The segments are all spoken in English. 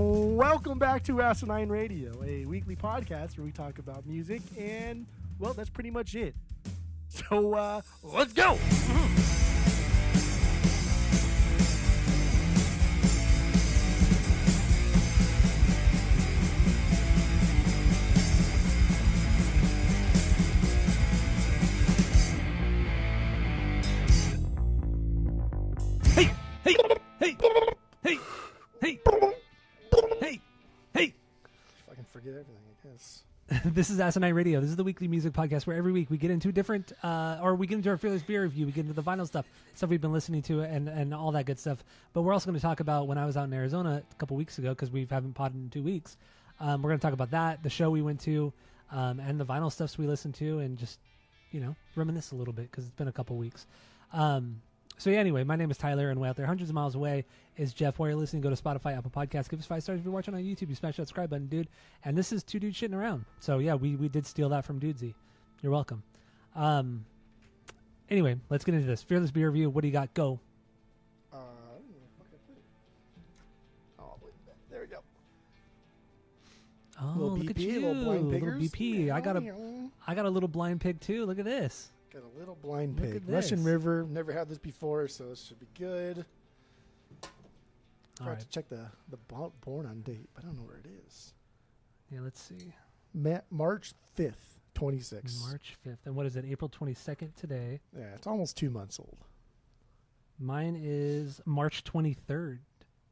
Welcome back to Asinine Radio, a weekly podcast where we talk about music, and, well, that's pretty much it. So, let's go! Hey! Hey! Hey! Hey! Hey! Hey! Hey! If I can forget everything, I guess. This is Asinine Radio. This is the weekly music podcast where every week we get into different, we get into our Fearless Beer review, we get into the vinyl stuff we've been listening to, and all that good stuff. But we're also going to talk about when I was out in Arizona a couple weeks ago, because we haven't podded in 2 weeks. We're going to talk about that, the show we went to, and the vinyl stuffs we listened to, and just, reminisce a little bit, because it's been a couple weeks. So yeah, anyway, my name is Tyler, and way out there, hundreds of miles away, is Jeff. While you're listening, go to Spotify, Apple Podcasts, give us 5 stars. If you're watching on YouTube, you smash that subscribe button, dude. And this is two dudes shitting around. So yeah, we did steal that from Dudesy. You're welcome. Anyway, let's get into this. Fearless Beer Review. What do you got? Go. I don't know where the fuck I put it. Oh, wait, there we go. Oh, Little look at BP, you, little blind little piggers. BP. I got a little blind pig too. Look at this. Got a little blind Look pig. at this. Russian River. Never had this before, so this should be good. All I have right. to check the born on date, but I don't know where it is. Yeah, let's see. March 5th, 26. March 5th. And what is it? April 22nd today. Yeah, it's almost 2 months old. Mine is March 23rd,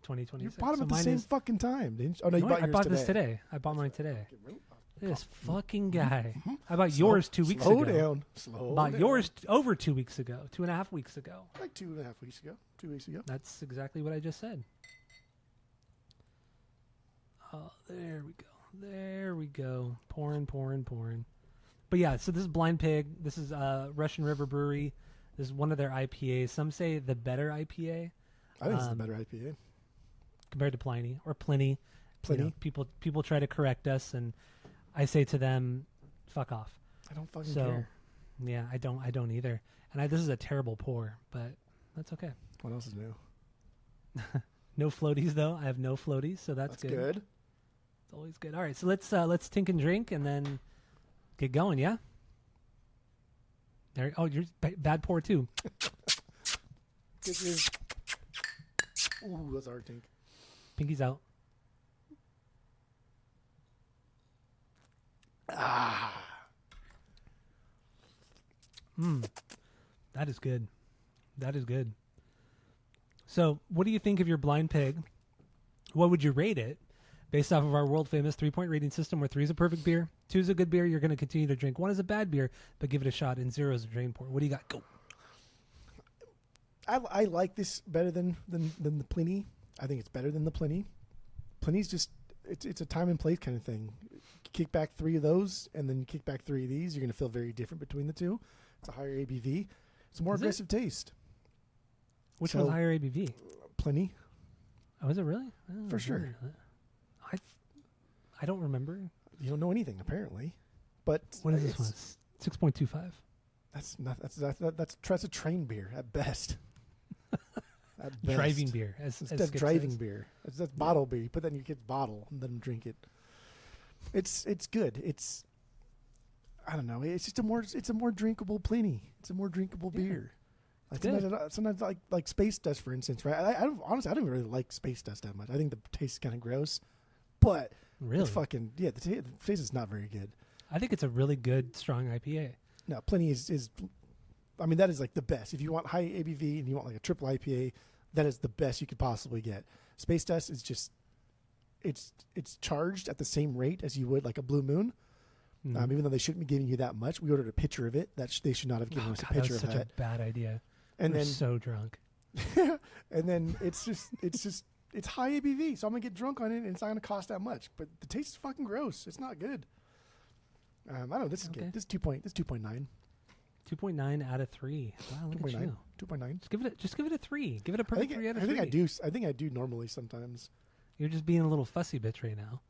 2026. You bought them So at the mine same is- fucking time, didn't you? Oh, no, you No, bought I yours bought today. this today. I bought mine today. Fucking rude. This fucking guy. I bought Slow- yours 2 weeks slow ago. down. Slow Bought down. yours over 2 weeks ago. 2.5 weeks ago. Like 2.5 weeks ago. 2 weeks ago. That's exactly what I just said. Oh, there we go. There we go. Pouring. But yeah, so this is Blind Pig. This is Russian River Brewery. This is one of their IPAs. Some say the better IPA I think it's the better IPA. compared to Pliny or Pliny. Pliny. People try to correct us, and I say to them, "Fuck off." I don't fucking So, care. yeah, I don't either. And this is a terrible pour, but that's okay. What else is new? No floaties though. I have no floaties, so that's good. It's always good. All right, so let's tink and drink, and then get going. Yeah. There. Oh, you're bad pour too. Kisses. Ooh, that's our tink. Pinky's out. That is good. That is good. So, what do you think of your Blind Pig? What would you rate it based off of our world famous 3-point rating system where 3 is a perfect beer, 2 is a good beer you're going to continue to drink, 1 is a bad beer but give it a shot, and 0 is a drain pour? What do you got? Go. I like this better than the Pliny. I think it's better than the Pliny. Pliny's just it's a time and place kind of thing. Kick back 3 of those, and then you kick back 3 of these. You're going to feel very different between the two. It's a higher ABV. It's a more aggressive taste. Which one's higher ABV? Pliny. Oh, is it really? Oh, For sure. I don't remember. You don't know anything apparently, but What is this one? 6.25. That's a train beer at best. At best. Driving beer. As That's Skip driving says. beer. That's bottle beer. But then you get bottle and then drink it. It's good. I don't know. It's just a more drinkable Pliny. It's a more drinkable beer. Like sometimes like Space Dust, for instance, right? I don't even really like Space Dust that much. I think the taste is kind of gross, but Really? it's fucking the taste is not very good. I think it's a really good, strong IPA. No, Pliny is. I mean, that is like the best. If you want high ABV and you want like a triple IPA, that is the best you could possibly get. Space Dust is just, it's charged at the same rate as you would like a Blue Moon. Even though they shouldn't be giving you that much, we ordered a pitcher of it. They should not have given us a pitcher that was of such that. a bad idea. And We're then so drunk. and then it's high ABV, so I'm gonna get drunk on it, and it's not gonna cost that much. But the taste is fucking gross. It's not good. I don't know. This is good. This is 2.9. 2.9 out of 3. Wow, look at you. 2.9. Just give it a 3. Give it a perfect 3 out of 3. I think I do normally sometimes. You're just being a little fussy bitch right now.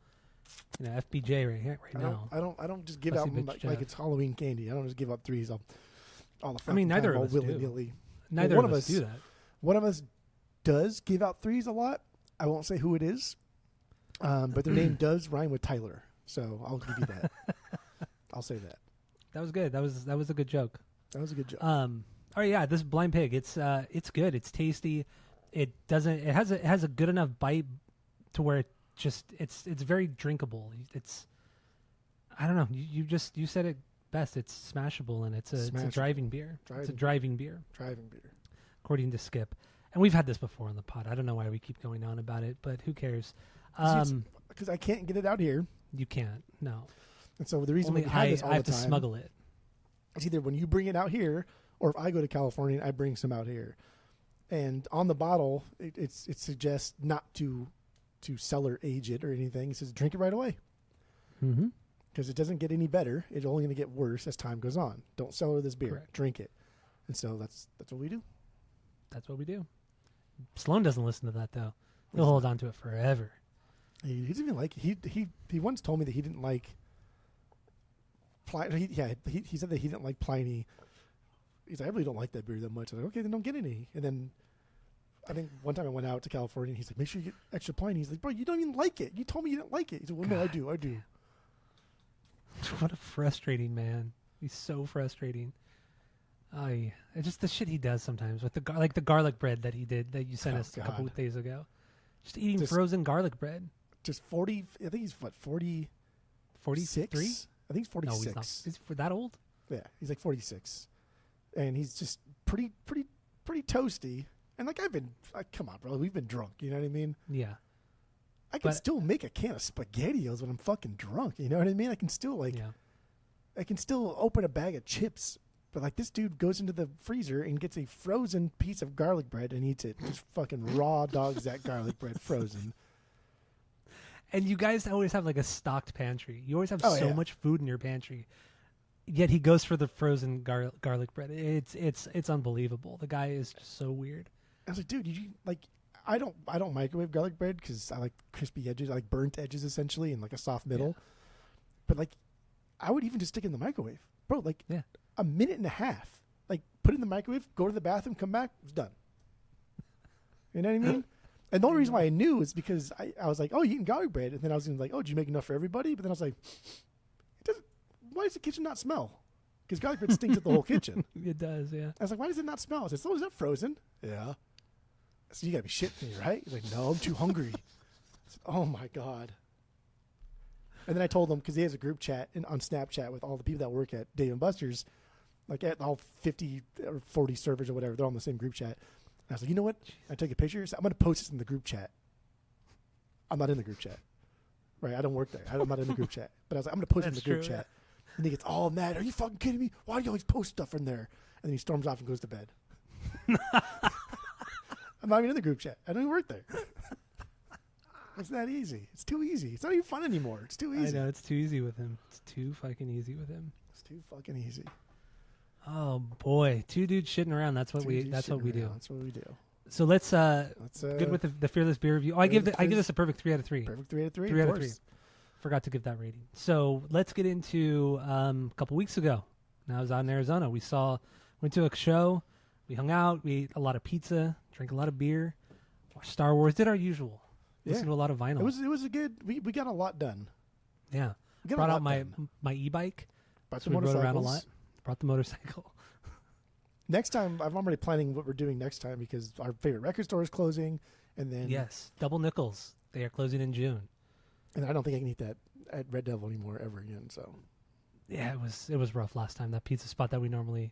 FBJ right now. I don't just give Fussy out bitch like it's Halloween candy. I don't just give out threes all the fucking I mean, neither time, of us willy-nilly. do. Neither One of of us us- do that. One of us does give out threes a lot. I won't say who it is. But their name does rhyme with Tyler, so I'll give you that. I'll say that. That was good. That was a good joke. That was a good joke. All right, yeah, this blind pig, it's good. It's tasty. It has a good enough bite to where it's very drinkable. It's I don't know. You said it best. It's smashable, and it's a driving beer. It's a driving beer. Driving beer. According to Skip. And we've had this before on the pod. I don't know why we keep going on about it, but who cares? Because I can't get it out here. You can't. No. And so the reason Only we have this all I have the to time smuggle it. is either when you bring it out here, or if I go to California, I bring some out here. And on the bottle, it suggests not to cellar age it or anything. It says drink it right away. Mm-hmm. Because it doesn't get any better. It's only going to get worse as time goes on. Don't cellar this beer. Correct. Drink it. And so that's what we do. That's what we do. Sloan doesn't listen to that, though. He'll hold on to it forever. He doesn't even like he once told me that he didn't like Pliny. He said that he didn't like Pliny. He's like, I really don't like that beer that much. I was like, okay, then don't get any. And then I think one time I went out to California and he's like, make sure you get extra Pliny. He's like, bro, you don't even like it. You told me you didn't like it. He said, well, no, I do. What a frustrating man. He's so frustrating. Just the shit he does sometimes with the garlic bread that he did that you sent us a couple of days ago. Just eating frozen garlic bread. Just 40. I think he's what 40. 43? I think he's 46. No, he's not. He's that old? Yeah, he's like 46, and he's just pretty toasty. And like come on, bro, we've been drunk. You know what I mean? Yeah. I can still make a can of SpaghettiOs when I'm fucking drunk. You know what I mean? I can still I can still open a bag of chips. But like this dude goes into the freezer and gets a frozen piece of garlic bread and eats it. Just fucking raw dogs that garlic bread frozen. And you guys always have like a stocked pantry. You always have so much food in your pantry. Yet he goes for the frozen garlic bread. It's unbelievable. The guy is just so weird. I was like, dude, I don't microwave garlic bread because I like crispy edges. I like burnt edges essentially and like a soft middle. Yeah. But like, I would even just stick it in the microwave, bro. Like, a minute and a half. Like, put it in the microwave, go to the bathroom, come back, it's done. You know what I mean? And the only reason why I knew is because I was like, oh, you eating garlic bread? And then I was like, oh, did you make enough for everybody? But then I was like, why does the kitchen not smell? Because garlic bread stinks at the whole kitchen. It does, yeah. I was like, why does it not smell? I said, oh, is that frozen? Yeah. So you got to be shitting me, right? He's like, no, I'm too hungry. I said, oh, my God. And then I told him, because he has a group chat on Snapchat with all the people that work at Dave & Buster's, like at all 50 or 40 servers or whatever. They're all in the same group chat. And I was like, you know what? I took a picture. So I'm going to post this in the group chat. I'm not in the group chat. Right? I don't work there. I'm not in the group chat. But I was like, I'm going to post it in the group chat. And he gets all mad. Are you fucking kidding me? Why do you always post stuff in there? And then he storms off and goes to bed. I'm not even in the group chat. I don't even work there. It's that easy. It's too easy. It's not even fun anymore. It's too easy. I know. It's too easy with him. It's too fucking easy with him. It's too fucking easy. Oh boy, two dudes shitting around. That's what we do. That's what we do. So let's good with the Fearless Beer Review. Oh, I give this a perfect 3 out of 3. Perfect 3 out of 3. 3 out of 3. Forgot to give that rating. So let's get into a couple weeks ago. Now I was out in Arizona. Went to a show. We hung out. We ate a lot of pizza. Drank a lot of beer. Watched Star Wars. Did our usual. Listened to a lot of vinyl. It was a good. We got a lot done. Yeah. Brought out my e-bike. So we rode around a lot. Brought the motorcycle. Next time, I'm already planning what we're doing next time because our favorite record store is closing, and then Double Nickels. They are closing in June, and I don't think I can eat that at Red Devil anymore ever again. So, yeah, it was rough last time. That pizza spot that we normally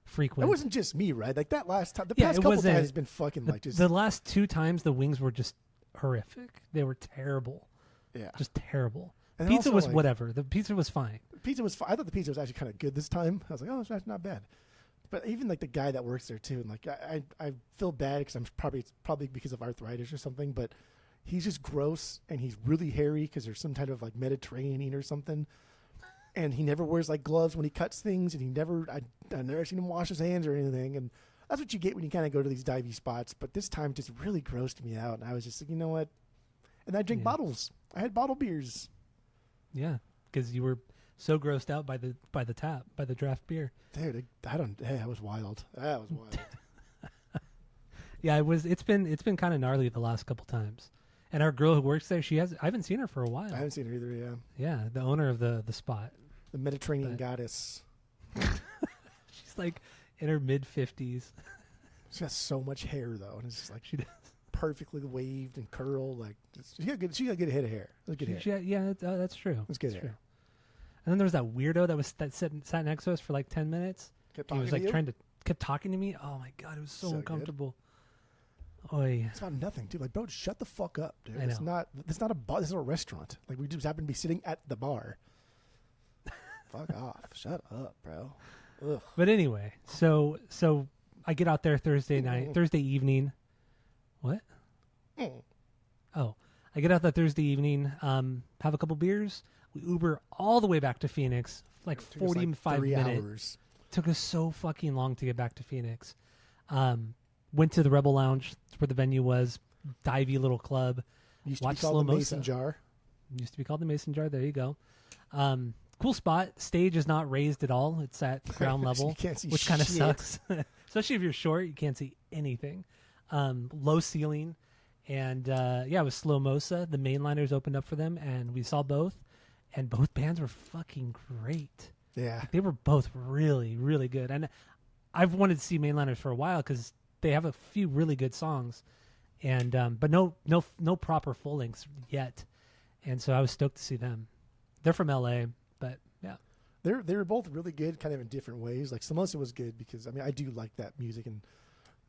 frequent. It wasn't just me, right? Like that last time. The past couple times has been fucking like just. The last 2 times the wings were just horrific. They were terrible. Yeah, just terrible. And pizza was whatever. The pizza was fine. Pizza was fine. I thought the pizza was actually kind of good this time. I was like, oh, that's not bad. But even like the guy that works there too, and like I feel bad because it's probably because of arthritis or something. But he's just gross and he's really hairy because there's some kind of like Mediterranean or something. And he never wears like gloves when he cuts things, and I've never seen him wash his hands or anything. And that's what you get when you kind of go to these divey spots. But this time just really grossed me out, and I was just like, you know what? And I drink bottles. I had bottle beers. Yeah, because you were so grossed out by the tap, by the draft beer. Dude, that was wild. That was wild. Yeah, it was. It's been kind of gnarly the last couple times, And our girl who works there, I haven't seen her for a while. I haven't seen her either. Yeah, Yeah, the owner of the spot. the Mediterranean But- goddess. She's like in her mid-50s. She has so much hair though, and it's just like She does. perfectly waved and curled. Like she got good. She got a good head of hair. That's good hair. That's true. That's good That's hair. true. And then there was that weirdo that sat next to us for like 10 minutes. Kept He talking was to like you? kept talking to me. Oh my god, it was so So good. uncomfortable. Oy. It's about nothing, dude. Like, bro, shut the fuck up, dude. I It's know. not a bar. This is a restaurant. Like, we just happen to be sitting at the bar. Fuck off. Shut up, bro. Ugh. But anyway, so I get out there Thursday evening. What? Mm. Oh, I get out that Thursday evening, have a couple beers. We Uber all the way back to Phoenix, like Took us, 45 3 minutes. hours. Took us so fucking long to get back to Phoenix. Went to the Rebel Lounge where the venue was, divey little club. Used to be Watch called Slow the Mason Mosa. Jar. Used to be called the Mason Jar. There you go. Cool spot. Stage is not raised at all. It's at ground So level, you can't see which kind of shit. sucks. Especially if you're short, you can't see anything. Low ceiling. And it was Slow Mosa. The mainliners opened up for them, and we saw both. And both bands were fucking great. Yeah. They were both really, really good. And I've wanted to see mainliners for a while because they have a few really good songs, and but no proper full lengths yet. And so I was stoked to see them. They're from LA, but yeah, They were both really good, kind of in different ways. Like, Samosa was good because, I mean, I do like that music and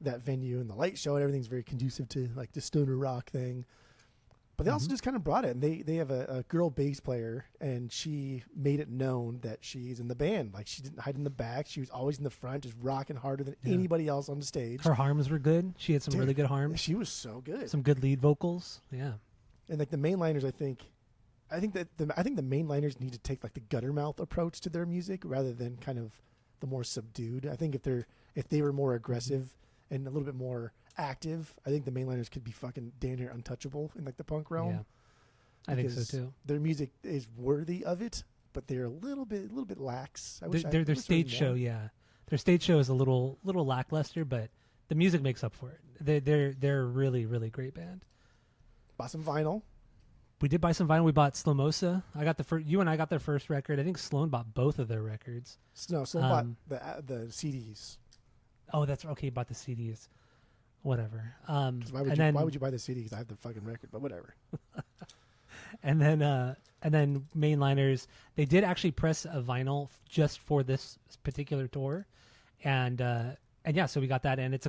that venue and the light show and everything's very conducive to, like, the stoner rock thing. But they also just kind of brought it. And they have a girl bass player, and she made it known that she's in the band. Like, she didn't hide in the back. She was always in the front, just rocking harder than Yeah. anybody else on the stage. her harms were good. She had some Dude, really good harms, She was so good. some good lead vocals. Yeah, And, like, the mainliners, I think the mainliners need to take, like, the gutter mouth approach to their music rather than kind of the more subdued. I think if they were more aggressive and a little bit more active, I think the mainliners could be fucking damn near untouchable in, like, the punk realm. yeah, I think so Because too. Their music is worthy of it, but they're a little bit lax. I wish Their I wish there stage was show, more. yeah, their stage show is a little lackluster, but the music makes up for it. They're a really, really great band. Bought some vinyl. We did buy some vinyl. We bought Slow Mosa. I got you and I got their first record. I think Sloan bought both of their records. No, so bought the CDs. Oh, that's okay. You bought the CDs. Whatever. 'Cause why would you buy the CDs? I have the fucking record, but whatever. And then mainliners. They did actually press a vinyl just for this particular tour, and yeah, so we got that in. It's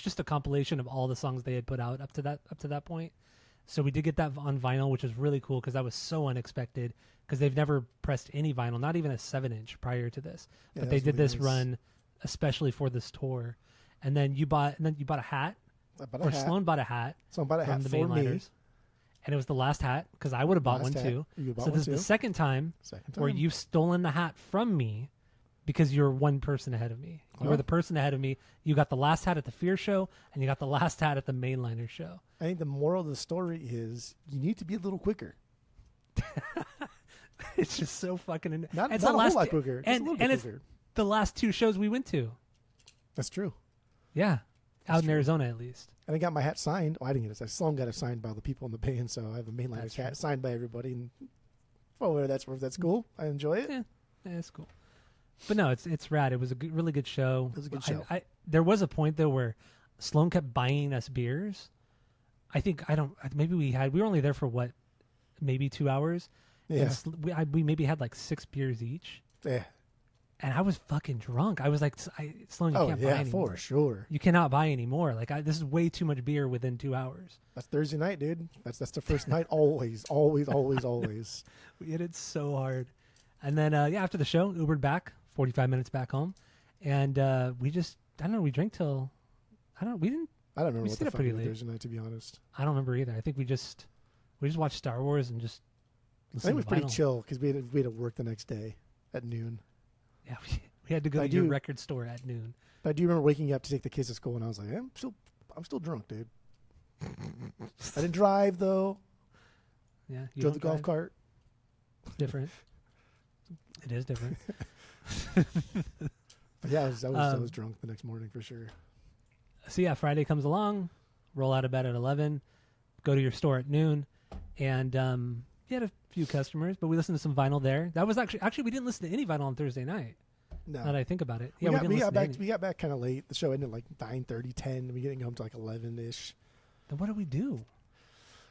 just a compilation of all the songs they had put out up to that point. So we did get that on vinyl, which was really cool because that was so unexpected because they've never pressed any vinyl, not even a 7-inch prior to this. Yeah, But that they was did really this nice. run especially for this tour. And then you bought a hat, I bought or a hat. Sloan bought a hat So I bought a from hat the for me. mainliners. And it was the last hat because I would have bought Last one hat. too. You bought So one this is the too? second time Second where time. you've stolen the hat from me because you're one person ahead of me. You were Oh. the person ahead of me. You got the last hat at the Fear show, and you got the last hat at the mainliner show. I think the moral of the story is you need to be a little quicker. It's just so fucking. Not it's a the whole last lot quicker. Just a little bit and it's quicker. the last 2 shows we went to. That's true. Yeah, out in true. Arizona at least. And I got my hat signed. Oh, I didn't get it. Sloan got it signed by the people in the band, so I have a mainliner's That's hat true. signed by everybody. And for whatever that's worth, that's cool. I enjoy it. Yeah, it's cool. But no, it's rad. It was a really good show. It was a good show. There was a point though where Sloan kept buying us beers. Maybe we were only there for what, maybe 2 hours. Yeah. And we maybe had like 6 beers each. Yeah. And I was fucking drunk. I was like, Sloan, you Oh, can't buy yeah, anymore. for sure. You cannot buy anymore. Like, this is way too much beer within 2 hours. That's Thursday night, dude. That's the first night. Always, always, always, always. We hit it so hard. And then, after the show, Ubered back, 45 minutes back home. And we just, I don't know, we drank till, I don't We remember what stayed the up fuck pretty we did late. Thursday night, to be honest. I don't remember either. I think we just watched Star Wars and just I listened think it was to pretty vinyl. chill because we had to work the next day at noon. Yeah, we had to go I to your do- record store at noon. But I do remember waking up to take the kids to school, and I was like, I'm still drunk, dude. I didn't drive though. Yeah, you Drove the don't golf drive? cart. Different. It is different. But yeah, I was drunk the next morning for sure. So yeah, Friday comes along, roll out of bed at 11, go to your store at noon, and you had a few customers, but we listened to some vinyl there. That was actually we didn't listen to any vinyl on Thursday night. No. Now that I think about it, we got back. any. We got back kind of late. The show ended like 9:30, 10. We getting home to like 11ish. Then what did we do?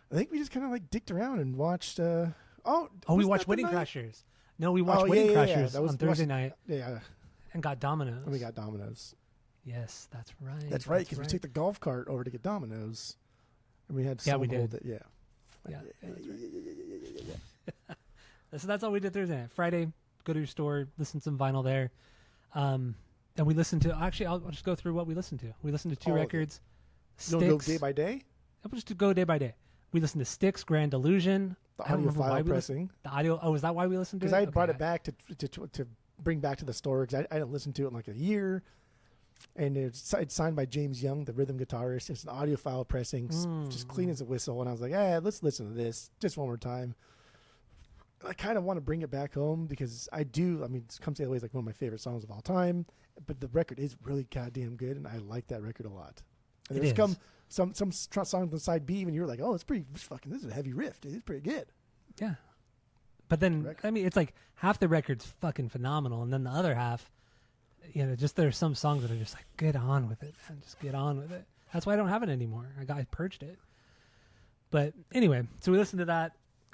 I think we just kind of like dicked around and watched. We watched Wedding Crashers. No, we watched Wedding Crashers That was on Thursday night. Yeah, and got Domino's. and we got Domino's. Yes, that's right. That's right, because we took the golf cart over to get Domino's, and we had someone hold it. Yeah. Yeah. So that's all we did Thursday night. Friday, go to your store, listen to some vinyl there. And we listened to, actually, I'll just go through what we listened to. We listened to two records. You don't go day by day? We'll just go day by day. We listened to Styx, Grand Illusion. The audiophile pressing. The audio, is that why we listened to it? Because I brought it back to bring back to the store, because I didn't listen to it in like a year. And it's signed by James Young, the rhythm guitarist. It's an audiophile pressing, just clean as a whistle. And I was like, let's listen to this just one more time. I kind of want to bring it back home because I do. I mean, Come Sail Away is like one of my favorite songs of all time. But the record is really goddamn good, and I like that record a lot. And there's some songs on side B, and you're like, it's pretty fucking. This is a heavy riff. It's pretty good. Yeah. But then, I mean, it's like half the record's fucking phenomenal, and then the other half, just there's some songs that are just like, get on with it, man. Just get on with it. That's why I don't have it anymore. I purged it. But anyway, so we listened to that.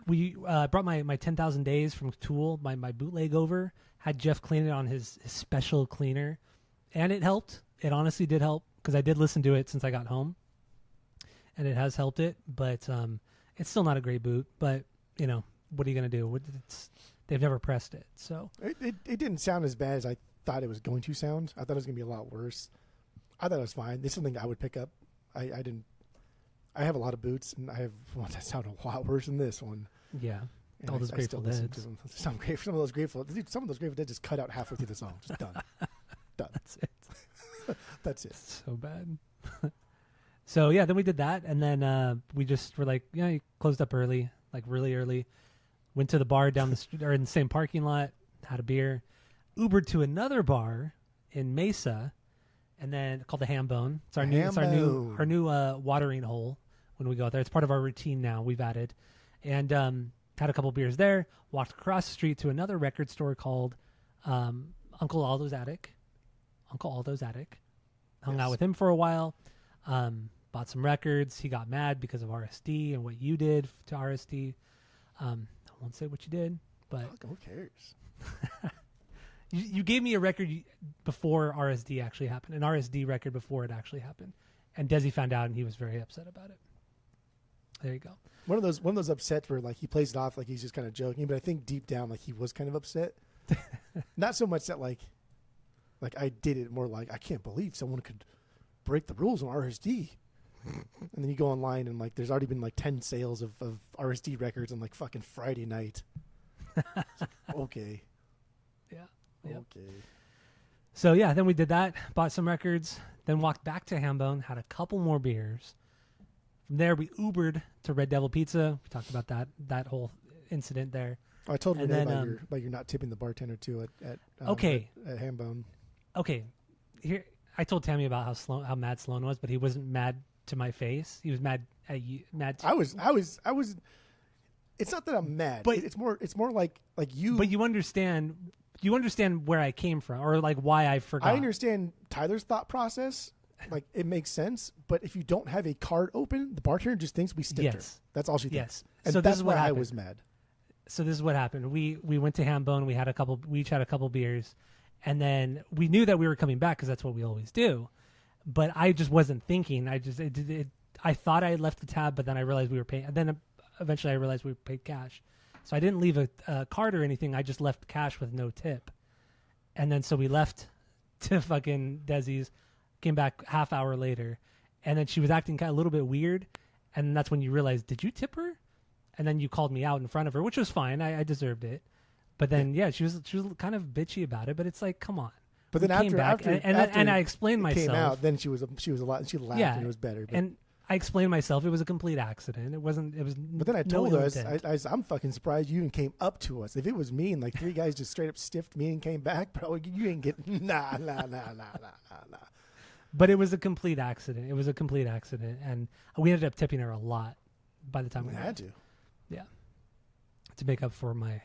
We brought my 10,000 Days from Tool, my bootleg over, had Jeff clean it on his special cleaner, and it helped. It honestly did help, because I did listen to it since I got home, and it has helped it, but it's still not a great boot, but, what are you going to do? They've never pressed it, so. It didn't sound as bad as I thought it was going to sound. I thought it was going to be a lot worse. I thought it was fine. This is something I would pick up. I have a lot of boots, and I have one that sound a lot worse than this one. Yeah, and all those Grateful Dead. Some of those Grateful Dead just cut out halfway through the song. Just done. That's it. That's it. So bad. So yeah, then we did that, and then we just were like, you closed up early, like really early. Went to the bar down the street, or in the same parking lot, had a beer, Ubered to another bar in Mesa, and then called the Ham Bone. It's our new watering hole when we go out there. It's part of our routine now. We've added, and had a couple beers there. Walked across the street to another record store called Uncle Aldo's Attic. Hung out with him for a while. Bought some records. He got mad because of RSD and what you did to RSD. I won't say what you did, but who cares? You gave me a record before RSD actually happened, an RSD record before it actually happened, and Desi found out, and he was very upset about it. There you go. One of those upsets where like he plays it off like he's just kind of joking, but I think deep down like he was kind of upset. Not so much that like I did it, more like I can't believe someone could break the rules on RSD. And then you go online and like there's already been like 10 sales of RSD records on like fucking Friday night. Okay. Yeah. Yep. Okay. So yeah, then we did that, bought some records, then walked back to Hambone, had a couple more beers. From there, we Ubered to Red Devil Pizza. We talked about that whole incident there. I told Renee about your not tipping the bartender too at Hambone. Okay, here I told Tammy about how mad Sloan was, but he wasn't mad to my face. He was mad at you. I was. It's not that I'm mad, but it's more like you. But you understand where I came from, or like why I forgot. I understand Tyler's thought process. Like it makes sense, but if you don't have a card open, the bartender just thinks we stiffed her. That's all she thinks. Yes. And so that's this is what why happened. I was mad. So this is what happened. We went to Hambone. We each had a couple beers, and then we knew that we were coming back because that's what we always do. But I just wasn't thinking. I thought I had left the tab, but then I realized we were paying. And then eventually I realized we paid cash. So I didn't leave a card or anything. I just left cash with no tip. And then so we left to fucking Desi's, came back half hour later, and then she was acting kind of a little bit weird. And that's when you realized, did you tip her? And then you called me out in front of her, which was fine. I deserved it. But then, yeah, she was kind of bitchy about it. But it's like, come on. But then after I explained myself. Came out, then she was a lot. She laughed and it was better. But. And I explained myself. It was a complete accident. It wasn't. It was. But then I told her, I'm fucking surprised you even came up to us. If it was me and like three guys just straight up stiffed me and came back, bro, you ain't getting nah. But it was a complete accident. And we ended up tipping her a lot. by the time we I had to. Yeah, to make up for my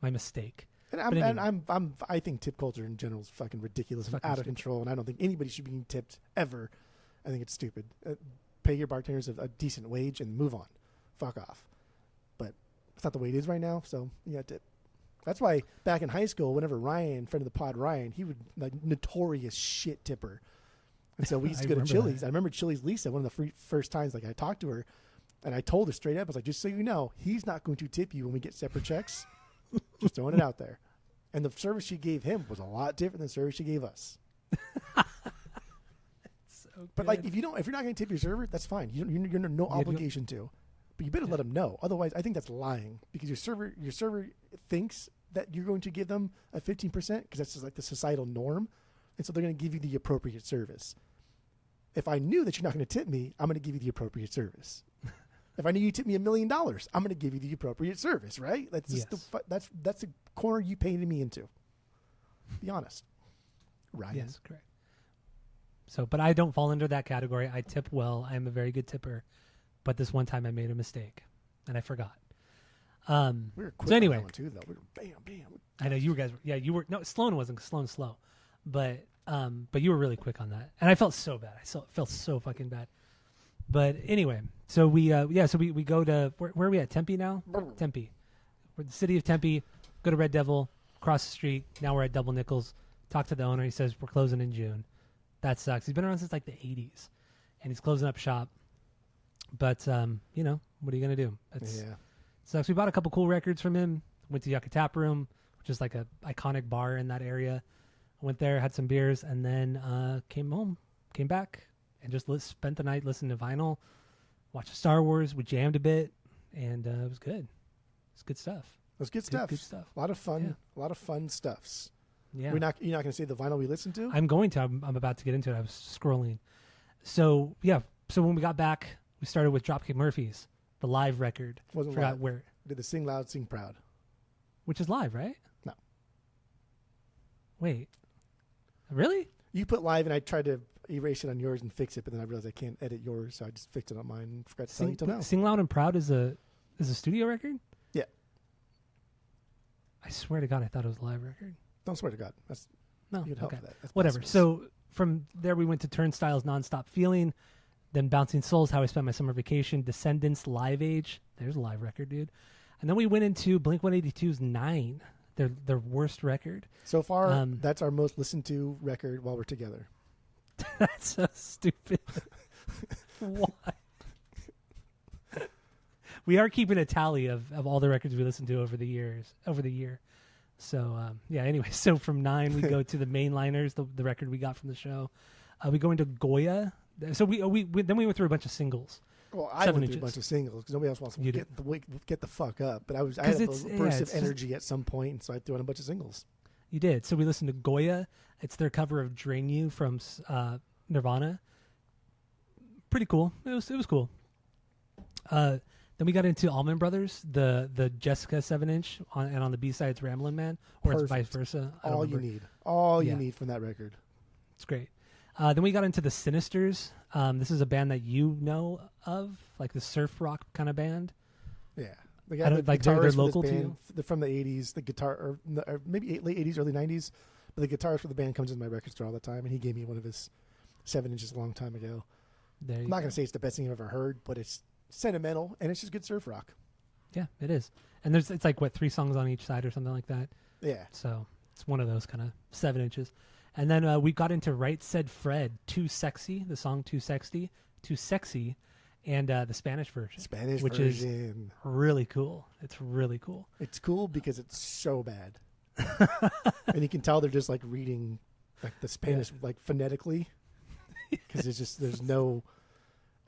mistake. And But anyway. I think tip culture in general is fucking ridiculous and Fucking out of stupid. control, and I don't think anybody should be tipped ever. I think it's stupid. Pay your bartenders a decent wage and move on. Fuck off. But it's not the way it is right now, so you got tip. That's why back in high school, whenever Ryan, friend of the pod Ryan, he would like notorious shit tipper. And so we used to I go to remember Chili's. that. I remember Chili's Lisa, one of the first times like I talked to her, and I told her straight up, I was like, just so you know, he's not going to tip you when we get separate checks. Just throwing it out there. And the service she gave him was a lot different than the service she gave us. So But like, if you're not going to tip your server, that's fine. You're under no obligation to. But you better let them know. Otherwise, I think that's lying because your server thinks that you're going to give them a 15% because that's just like the societal norm, and so they're going to give you the appropriate service. If I knew that you're not going to tip me, I'm going to give you the appropriate service. If I knew you tipped me $1 million, I'm going to give you the appropriate service, right? That's just that's the corner you painted me into. Be honest, Ryan. Yes, correct. So, but I don't fall under that category. I tip well. I am a very good tipper. But this one time I made a mistake, and I forgot. We were quick So anyway. on that one too, though. We were bam, bam. I know you guys were. Yeah, you were. No, Sloan wasn't. Sloan's slow. But you were really quick on that. And I felt so bad. Felt so fucking bad. But anyway, so we go to, where are we at? Tempe now? Tempe. We're the city of Tempe. Go to Red Devil, cross the street. Now we're at Double Nickels. Talk to the owner. He says, we're closing in June. That sucks. He's been around since like the 80s. And he's closing up shop. But, what are you going to do? Sucks. We bought a couple cool records from him. Went to Yucca Tap Room, which is like a iconic bar in that area. Went there, had some beers, and then came back, and just spent the night listening to vinyl, watched Star Wars. We jammed a bit, and it was good. It's good stuff. It was good stuff. Good stuff. A lot of fun. Yeah. A lot of fun stuffs. Yeah. You're not going to say the vinyl we listened to? I'm going to. I'm about to get into it. I was scrolling. So, yeah. So when we got back, we started with Dropkick Murphys, the live record. Wasn't Forgot live. where. Did the Sing Loud, Sing Proud. Which is live, right? No. Wait. Really? You put live, and I tried to erase it on yours and fix it, but then I realized I can't edit yours, so I just fixed it on mine and forgot to tell you till now. Sing Loud and Proud is a studio record? Yeah. I swear to God, I thought it was a live record. Don't swear to God. That's No, you could help okay. for that. That's Whatever. blasphemous. So from there, we went to Turnstile's Nonstop Feeling, then Bouncing Souls, How I Spent My Summer Vacation, Descendants, Live Age. There's a live record, dude. And then we went into Blink-182's 9, their worst record. So far, that's our most listened to record while we're together. That's so stupid. Why? We are keeping a tally of all the records we listened to over the year. So, anyway, so from 9, we go to the Mainliners, the record we got from the show. We go into Goya. So we then we went through a bunch of singles. Well, I 7 went through a inches. bunch of singles because nobody else wants to You get the fuck up. But I had a it's burst of just- energy at some point, and so I threw in a bunch of singles. You did. So we listened to Goya. It's their cover of Drain You from Nirvana. Pretty cool. It was cool. Then we got into Allman Brothers, the Jessica 7-inch, and on the B-side it's Ramblin' Man, or it's vice Perfect. versa. I don't All you remember. need. All you Yeah. need from that record. It's great. Then we got into the Sinisters. This is a band that you know of, like the surf rock kind of band. Yeah. The I guy, don't- the like, they're guitarist for local this to band, you? they're from the 80s. The guitar, or maybe late 80s, early 90s. But the guitarist for the band comes in my record store all the time, and he gave me one of his 7 inches a long time ago. There you I'm not go. going to say it's the best thing I've ever heard, but it's sentimental, and it's just good surf rock. Yeah, it is. And it's like, 3 songs on each side or something like that. Yeah. So it's one of those kind of 7 inches. And then we got into Right Said Fred, Too Sexy, the song Too Sexy, and the Spanish version. Spanish which is version. really cool. It's really cool. It's cool because it's so bad. And you can tell they're just like reading like the Spanish like phonetically because there's no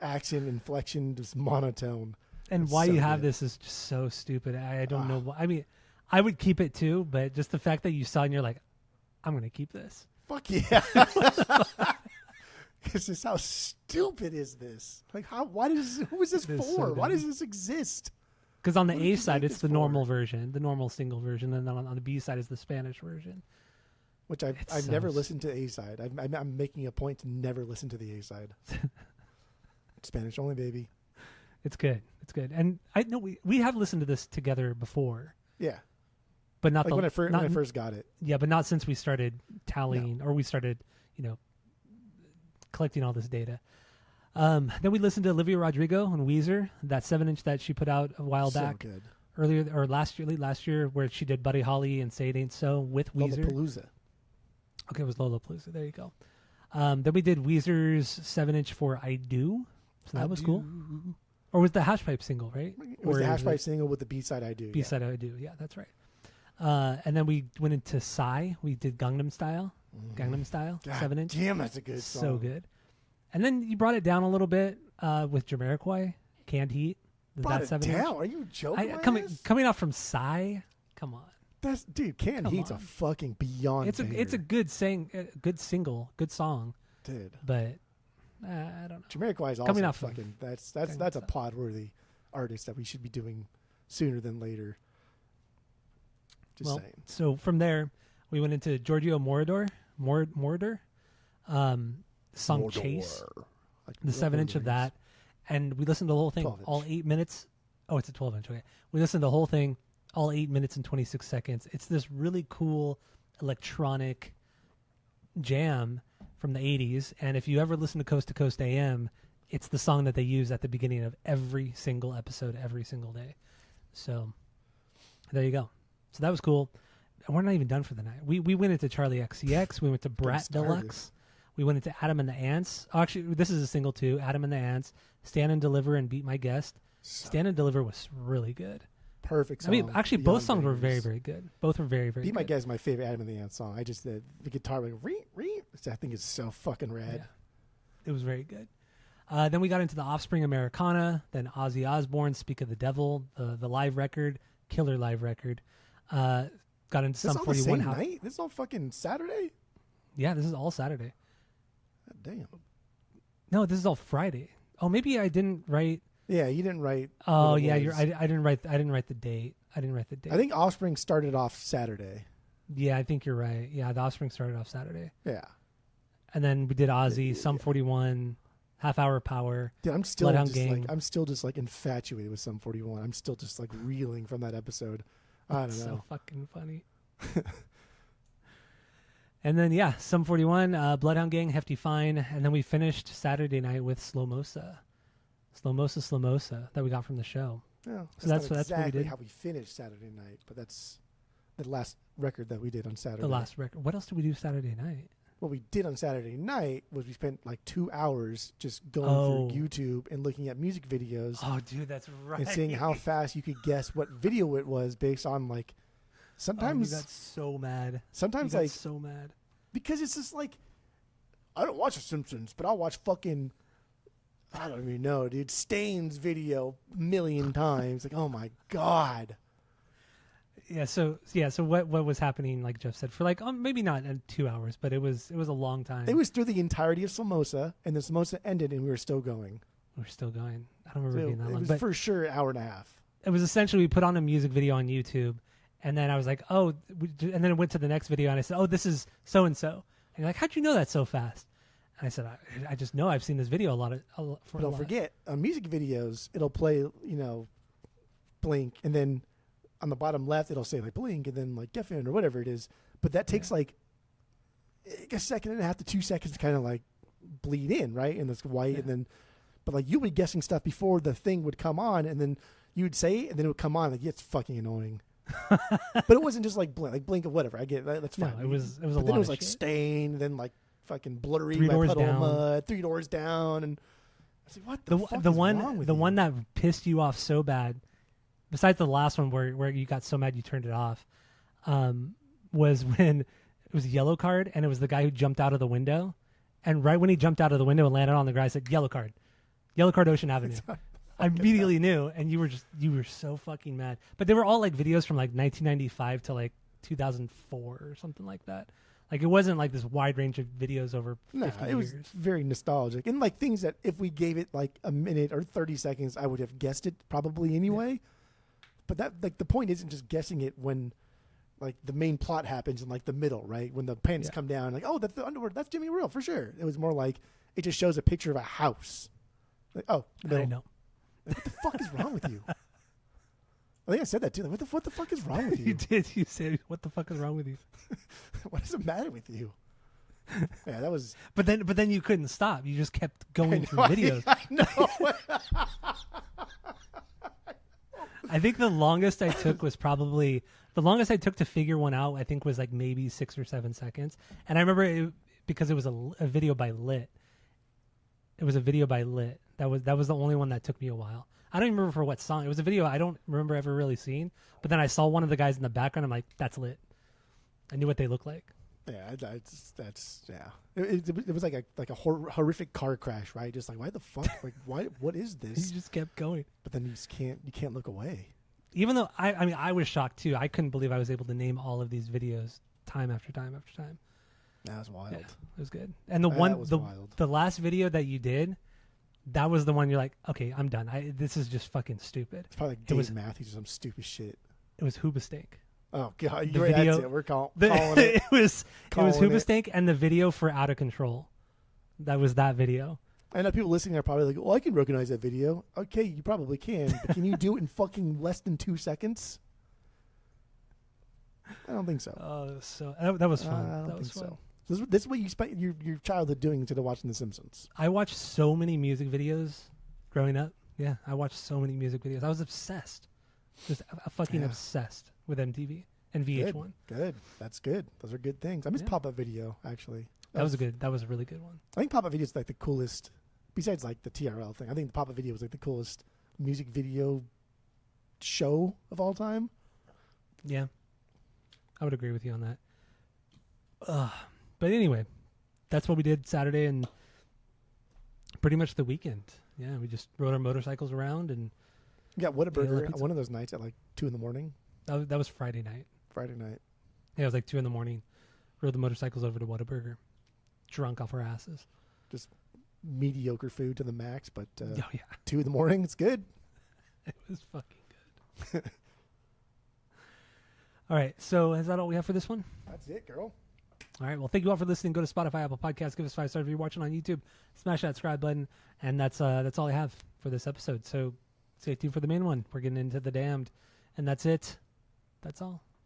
accent, inflection, just monotone. And It's why so you have good. this is just so stupid. I don't know. I mean, I would keep it too, but just the fact that you saw it and you're like, I'm going to keep this. Fuck yeah. It's just how stupid is this? Like who is this It is for? so Why dumb. does this exist? Because on the What did A you side, make it's this the normal for? version, the normal single version. And then on the B side is the Spanish version. Which I've so never listened to A side. I'm making a point to never listen to the A side. Spanish only, baby. It's good. It's good. And I know we have listened to this together before, Yeah. but not Like the, when I not, first got it. Yeah, but not since we started tallying or we started, collecting all this data. Then we listened to Olivia Rodrigo and Weezer, that 7-inch that she put out a while So back. good. Earlier or late last year, where she did Buddy Holly and Say It Ain't So with Weezer. Lollapalooza. Okay, it was Lollapalooza. There you go. Then we did Weezer's 7-inch for I Do. So that was cool. Or was the Hashpipe single, right? It was the Hashpipe single with the B-side I Do. B-side I Do. Yeah, that's right. And then we went into Psy. We did Gangnam Style. Gangnam Style, God 7-inch. Damn, that's a good song. So good. And then you brought it down a little bit with Jamiroquai, Canned Heat. Brought That it 7-inch. down? Are you joking? Coming off from Psy, come on. That's Canned Come Heat's on. a fucking beyond. It's a good good single, good song, dude. but I don't know. Jamiroquai is also Coming off of fucking. That's a pod-worthy artist that we should be doing sooner than later. Just saying. So from there, we went into Giorgio Moroder, song Mordor. Chase, Like the 7-inch of that, and we listened to the whole thing, 12-inch. all 8 minutes. Oh, it's a 12-inch. Okay, we listened to the whole thing, all 8 minutes and 26 seconds. It's this really cool electronic jam from the 80s, and if you ever listen to Coast AM, it's the song that they use at the beginning of every single episode, every single day. So there you go. So that was cool. And we're not even done for the night. We went into Charlie XCX. We went to Brat started. Deluxe. We went into Adam and the Ants. Oh, actually, this is a single too. Adam and the Ants. Stand and Deliver and Beat My Guest. Stand and Deliver was really good. Perfect song. I mean, actually, both Beyond songs were very, Bangers. very good. Both were very, very Beat good. My Guest is my favorite Adam and the Ants song. I just the guitar like reet. I think it's so fucking rad. Yeah. It was very good. Then we got into the Offspring Americana. Then Ozzy Osbourne, Speak of the Devil, the live record, killer live record. Got into This Sum all the 41. same night? This is all fucking Saturday? Yeah, this is all Saturday. God damn. No, this is all Friday. Oh, maybe I didn't write. Yeah, you didn't write. Oh, what it yeah, was. you're. I didn't write. I didn't write the date. I didn't write the date. I think Offspring started off Saturday. Yeah, I think you're right. Yeah, the Offspring started off Saturday, Yeah. and then we did Ozzy, Sum 41, Half Hour Power. Dude, I'm still Bloodhound just Gang. like I'm still just like infatuated with Sum 41. I'm still just like reeling from that episode. I don't So know. fucking funny. And then Sum 41, Bloodhound Gang, Hefty Fine, and then we finished Saturday night with Slow Mosa that we got from the show. Yeah, So that's that's what we exactly did. how we finished Saturday night, but that's the last record that we did on Saturday. The last record. What else did we do Saturday night? What we did on Saturday night was we spent like 2 hours just going Oh. through YouTube and looking at music videos Oh, dude, that's right. and seeing how fast you could guess what video it was based on like sometimes you got so mad. sometimes You got like so mad. because it's just like I don't watch The Simpsons, but I'll watch fucking I don't even know, dude. Stain's video a million times. Like, oh my god. Yeah. So what was happening? Like Jeff said, for like maybe not 2 hours, but it was a long time. It was through the entirety of Samosa, and then Samosa ended, and we were still going. We're still going. I don't remember So being that it long, was but for sure an hour and a half. it was essentially we put on a music video on YouTube, and then I was like, and then it went to the next video, and I said, oh, this is so and so, and you're like, how'd you know that so fast? And I said, I just know I've seen this video a lot. But don't forget, on music videos, it'll play, Blink, and then on the bottom left, it'll say like Blink, and then like Geffen or whatever it is. But that takes like a second and a half to 2 seconds to kind of like bleed in, right? And it's white, and then, but like you would be guessing stuff before the thing would come on, and then you would say it, and then it would come on. Like, yeah, it's fucking annoying. But it wasn't just like Blink or whatever. I get that. That's fine. No, it was a But lot then it was of like shit. Stain, then like fucking Blurry, Three by Doors Puddle of Down. Mud, 3 Doors Down, and I was like, what the fuck the is one wrong with the you? one that pissed you off so bad, besides the last one where you got so mad you turned it off, was when it was a yellow card, and it was the guy who jumped out of the window, and right when he jumped out of the window and landed on the ground, I said yellow card Ocean Avenue. I immediately knew, and you were so fucking mad. But they were all like videos from like 1995 to like 2004 or something like that. Like it wasn't like this wide range of videos over 50 No, it was years. very nostalgic, and like things that if we gave it like a minute or 30 seconds, I would have guessed it probably anyway. But that like the point isn't just guessing it when like the main plot happens in like the middle, right? When the pants come down, like, oh, that's the underwear, that's Jimmy Real for sure. It was more like it just shows a picture of a house. Like, oh, I know. What the fuck is wrong with you? I think I said that too. Like, what the fuck is wrong with you? You did. You said, "What the fuck is wrong with you?" What is the matter with you? Yeah, that was. But then you couldn't stop. You just kept going through videos. I know. I think the longest I took to figure one out. I think was like maybe 6 or 7 seconds. And I remember because it was a video by Lit. It was a video by Lit. That was the only one that took me a while. I don't even remember for what song. It was a video I don't remember ever really seeing. But then I saw one of the guys in the background. I'm like, that's Lit. I knew what they looked like. Yeah, that's yeah. It was like a horrific car crash, right? Just like, why the fuck? Like, why? What is this? You just kept going. But then you can't look away. Even though I mean I was shocked too. I couldn't believe I was able to name all of these videos time after time after time. That was wild. Yeah, it was good. And the last video that you did, that was the one you're like, okay, I'm done. This is just fucking stupid. It's probably like Dave Matthews or some stupid shit. It was Hoobastank. Oh god, The video, that's it. We're calling it. it was Hoobastank and the video for Out of Control. That was that video. I know people listening are probably like, well, I can recognize that video. Okay, you probably can, but can you do it in fucking less than 2 seconds? I don't think so. Oh, that was fun. I don't that was think fun. so. This is what you spent your childhood doing instead of watching The Simpsons. I watched so many music videos growing up. Yeah, I watched so many music videos. I was obsessed. Just fucking obsessed with MTV and VH1. Good. That's good. Those are good things. I miss Pop-Up Video, actually. That was a really good one. I think Pop-Up Video is like the coolest, besides like the TRL thing. I think the Pop-Up Video was like the coolest music video show of all time. Yeah. I would agree with you on that. But anyway, that's what we did Saturday and pretty much the weekend. Yeah, we just rode our motorcycles around and got Whataburger one of those nights at like 2 a.m. That was Friday night. Friday night. Yeah, it was like 2 a.m. Rode the motorcycles over to Whataburger. Drunk off our asses. Just mediocre food to the max, but 2 a.m, it's good. It was fucking good. All right, so is that all we have for this one? That's it, girl. All right, well, thank you all for listening. Go to Spotify, Apple Podcasts, give us 5 stars if you're watching on YouTube. Smash that subscribe button, and that's all I have for this episode. So stay tuned for the main one. We're getting into The Damned, and that's it. That's all.